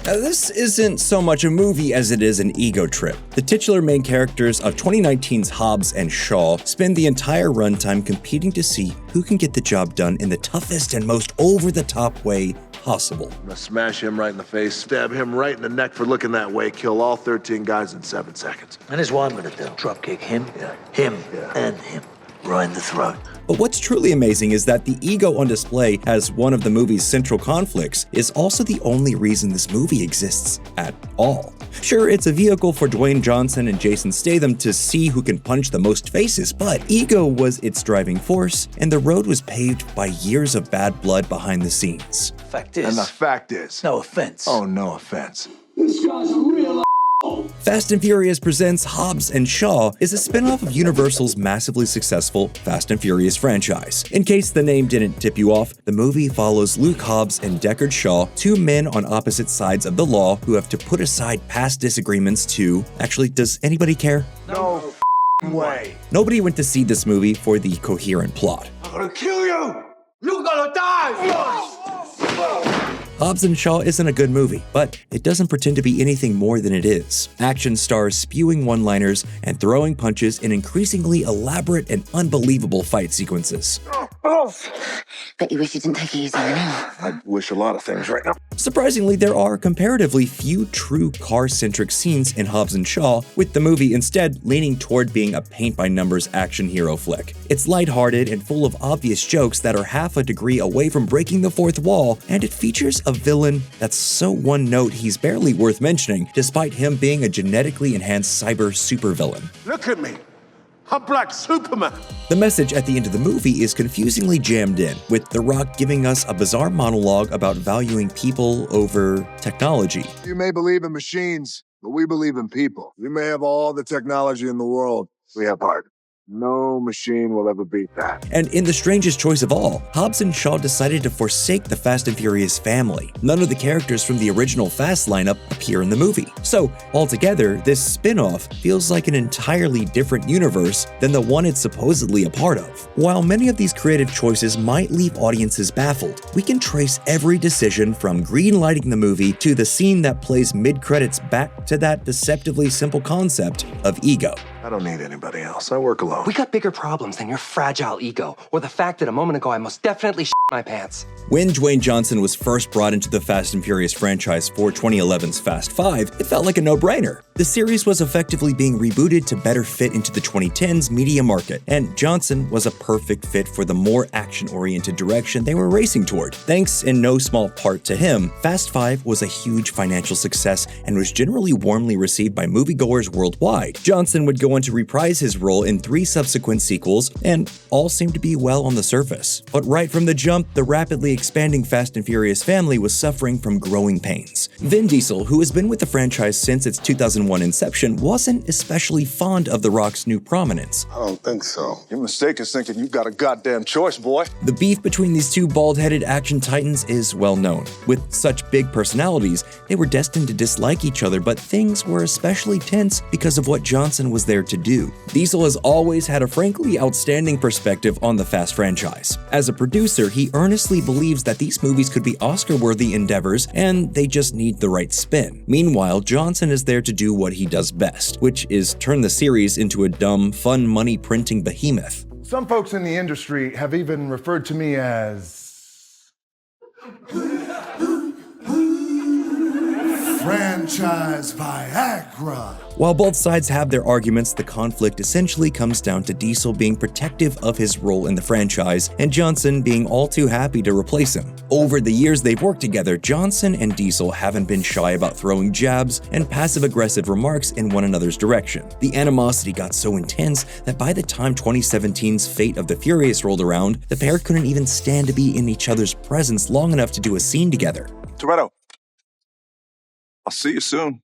This isn't so much a movie as it is an ego trip. The titular main characters of 2019's Hobbs and Shaw spend the entire runtime competing to see who can get the job done in the toughest and most over-the-top way possible. I'm gonna smash him right in the face, stab him right in the neck for looking that way, kill all 13 guys in 7 seconds. And here's what I'm gonna do. Dropkick him, and him. Right in the throat. But what's truly amazing is that the ego on display as one of the movie's central conflicts is also the only reason this movie exists at all. Sure, it's a vehicle for Dwayne Johnson and Jason Statham to see who can punch the most faces, but ego was its driving force, and the road was paved by years of bad blood behind the scenes. And the fact is... No offense. Oh, no offense. This guy's a real Fast and Furious Presents Hobbs and Shaw is a spin-off of Universal's massively successful Fast and Furious franchise. In case the name didn't tip you off, the movie follows Luke Hobbs and Deckard Shaw, two men on opposite sides of the law who have to put aside past disagreements to... Actually, does anybody care? No way. Nobody went to see this movie for the coherent plot. I'm gonna kill you! You're gonna die! Hobbs and Shaw isn't a good movie, but it doesn't pretend to be anything more than it is. Action stars spewing one-liners and throwing punches in increasingly elaborate and unbelievable fight sequences. Bet you wish you didn't take it easy on him. I wish a lot of things right now. Surprisingly, there are comparatively few true car-centric scenes in Hobbs and Shaw, with the movie instead leaning toward being a paint-by-numbers action hero flick. It's lighthearted and full of obvious jokes that are half a degree away from breaking the fourth wall, and it features a villain that's so one-note he's barely worth mentioning, despite him being a genetically enhanced cyber supervillain. Look at me. I'm Black Superman. The message at the end of the movie is confusingly jammed in, with The Rock giving us a bizarre monologue about valuing people over technology. You may believe in machines, but we believe in people. We may have all the technology in the world. We have heart. No machine will ever beat that. And in the strangest choice of all, Hobbs and Shaw decided to forsake the Fast and Furious family. None of the characters from the original Fast lineup appear in the movie. So, altogether, this spin-off feels like an entirely different universe than the one it's supposedly a part of. While many of these creative choices might leave audiences baffled, we can trace every decision from green-lighting the movie to the scene that plays mid-credits back to that deceptively simple concept of ego. I don't need anybody else. I work alone. We got bigger problems than your fragile ego, or the fact that a moment ago I most definitely shit my pants. When Dwayne Johnson was first brought into the Fast and Furious franchise for 2011's Fast 5, it felt like a no-brainer. The series was effectively being rebooted to better fit into the 2010s media market, and Johnson was a perfect fit for the more action-oriented direction they were racing toward. Thanks in no small part to him, Fast 5 was a huge financial success and was generally warmly received by moviegoers worldwide. Johnson would go on to reprise his role in 3 subsequent sequels, and all seemed to be well on the surface. But right from the jump, the rapidly expanding Fast and Furious family was suffering from growing pains. Vin Diesel, who has been with the franchise since its 2001 inception, wasn't especially fond of The Rock's new prominence. I don't think so. Your mistake is thinking you got a goddamn choice, boy. The beef between these two bald-headed action titans is well known. With such big personalities, they were destined to dislike each other, but things were especially tense because of what Johnson was there to do. Diesel has always had a frankly outstanding perspective on the Fast franchise. As a producer, he earnestly believes that these movies could be Oscar-worthy endeavors, and they just need the right spin. Meanwhile, Johnson is there to do what he does best, which is turn the series into a dumb, fun money-printing behemoth. Some folks in the industry have even referred to me as franchise Viagra. While both sides have their arguments, the conflict essentially comes down to Diesel being protective of his role in the franchise and Johnson being all too happy to replace him. Over the years they've worked together, Johnson and Diesel haven't been shy about throwing jabs and passive-aggressive remarks in one another's direction. The animosity got so intense that by the time 2017's Fate of the Furious rolled around, the pair couldn't even stand to be in each other's presence long enough to do a scene together. Toretto, I'll see you soon.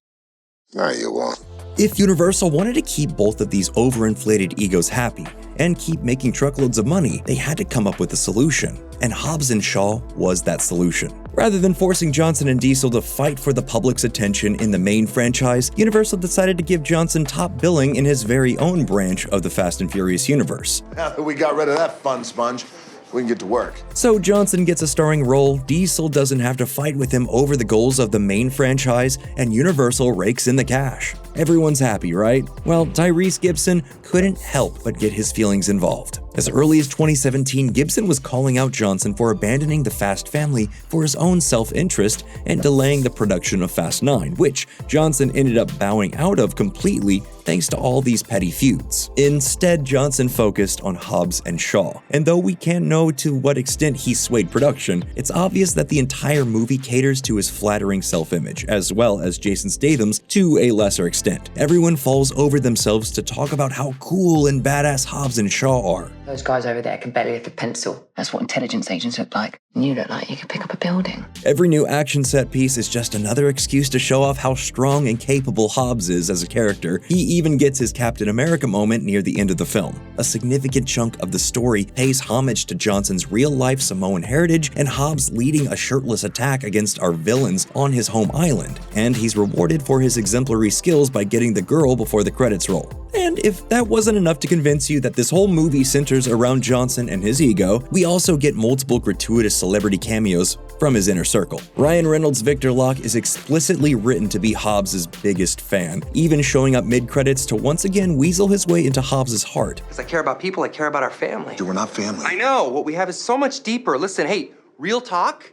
No, you won't. If Universal wanted to keep both of these overinflated egos happy and keep making truckloads of money, they had to come up with a solution. And Hobbs and Shaw was that solution. Rather than forcing Johnson and Diesel to fight for the public's attention in the main franchise, Universal decided to give Johnson top billing in his very own branch of the Fast and Furious universe. Now that we got rid of that fun sponge, we can get to work. So Johnson gets a starring role, Diesel doesn't have to fight with him over the goals of the main franchise, and Universal rakes in the cash. Everyone's happy, right? Well, Tyrese Gibson couldn't help but get his feelings involved. As early as 2017, Gibson was calling out Johnson for abandoning the Fast family for his own self-interest and delaying the production of Fast 9, which Johnson ended up bowing out of completely thanks to all these petty feuds. Instead, Johnson focused on Hobbs and Shaw, and though we can't know to what extent he swayed production, it's obvious that the entire movie caters to his flattering self-image, as well as Jason Statham's to a lesser extent. Everyone falls over themselves to talk about how cool and badass Hobbs and Shaw are. Those guys over there can barely lift a pencil. That's what intelligence agents look like. And you look like you could pick up a building. Every new action set piece is just another excuse to show off how strong and capable Hobbs is as a character. He even gets his Captain America moment near the end of the film. A significant chunk of the story pays homage to Johnson's real-life Samoan heritage and Hobbs leading a shirtless attack against our villains on his home island. And he's rewarded for his exemplary skills by getting the girl before the credits roll. And if that wasn't enough to convince you that this whole movie centers around Johnson and his ego, we also get multiple gratuitous celebrity cameos from his inner circle. Ryan Reynolds' Victor Locke is explicitly written to be Hobbs' biggest fan, even showing up mid-credits to once again weasel his way into Hobbs' heart. Because I care about people, I care about our family. Dude, we're not family. I know, what we have is so much deeper. Listen, hey, real talk?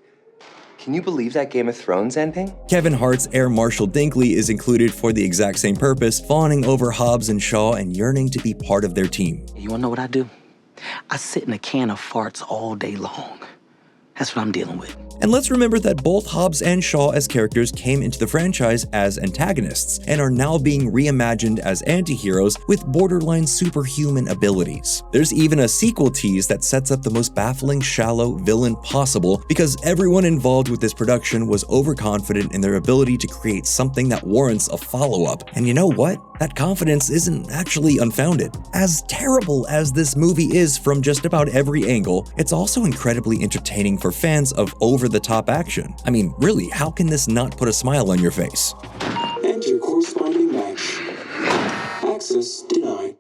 Can you believe that Game of Thrones ending? Kevin Hart's Air Marshal Dinkley is included for the exact same purpose, fawning over Hobbs and Shaw and yearning to be part of their team. You wanna know what I do? I sit in a can of farts all day long. That's what I'm dealing with. And let's remember that both Hobbs and Shaw as characters came into the franchise as antagonists and are now being reimagined as anti-heroes with borderline superhuman abilities. There's even a sequel tease that sets up the most baffling, shallow villain possible because everyone involved with this production was overconfident in their ability to create something that warrants a follow-up. And you know what? That confidence isn't actually unfounded. As terrible as this movie is from just about every angle, it's also incredibly entertaining for fans of over-the-top action. I mean, really, how can this not put a smile on your face? Enter corresponding match. Access denied.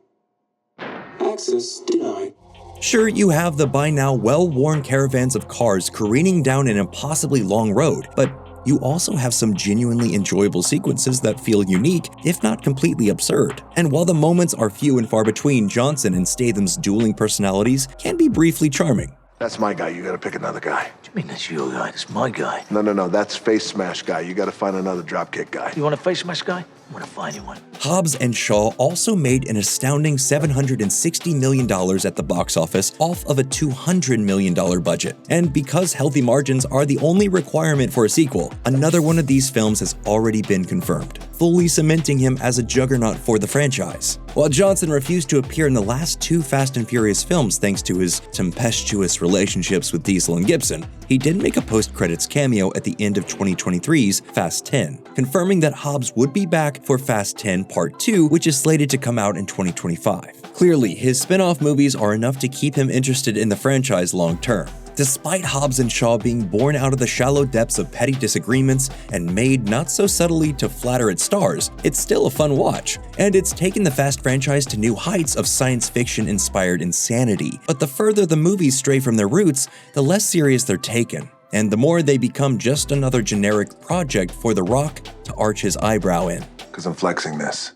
Access denied. Sure, you have the by now well-worn caravans of cars careening down an impossibly long road, but you also have some genuinely enjoyable sequences that feel unique, if not completely absurd. And while the moments are few and far between, Johnson and Statham's dueling personalities can be briefly charming. That's my guy. You gotta pick another guy. What do you mean that's your guy? That's my guy. No. That's face smash guy. You gotta find another dropkick guy. You want a face smash guy? I'm gonna find you one. Hobbs and Shaw also made an astounding $760 million at the box office off of a $200 million budget. And because healthy margins are the only requirement for a sequel, another one of these films has already been confirmed, fully cementing him as a juggernaut for the franchise. While Johnson refused to appear in the last two Fast and Furious films thanks to his tempestuous relationships with Diesel and Gibson, he did make a post-credits cameo at the end of 2023's Fast 10, confirming that Hobbs would be back for Fast 10 Part 2, which is slated to come out in 2025. Clearly, his spin-off movies are enough to keep him interested in the franchise long-term. Despite Hobbs and Shaw being born out of the shallow depths of petty disagreements and made not so subtly to flatter its stars, it's still a fun watch, and it's taken the Fast franchise to new heights of science fiction-inspired insanity. But the further the movies stray from their roots, the less serious they're taken, and the more they become just another generic project for The Rock to arch his eyebrow in. Because I'm flexing this.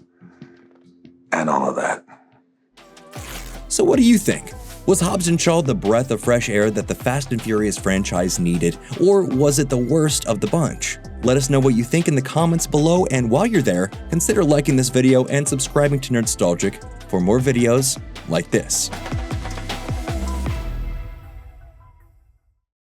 And all of that. So what do you think? Was Hobbs and Shaw the breath of fresh air that the Fast and Furious franchise needed, or was it the worst of the bunch? Let us know what you think in the comments below, and while you're there, consider liking this video and subscribing to Nerdstalgic for more videos like this.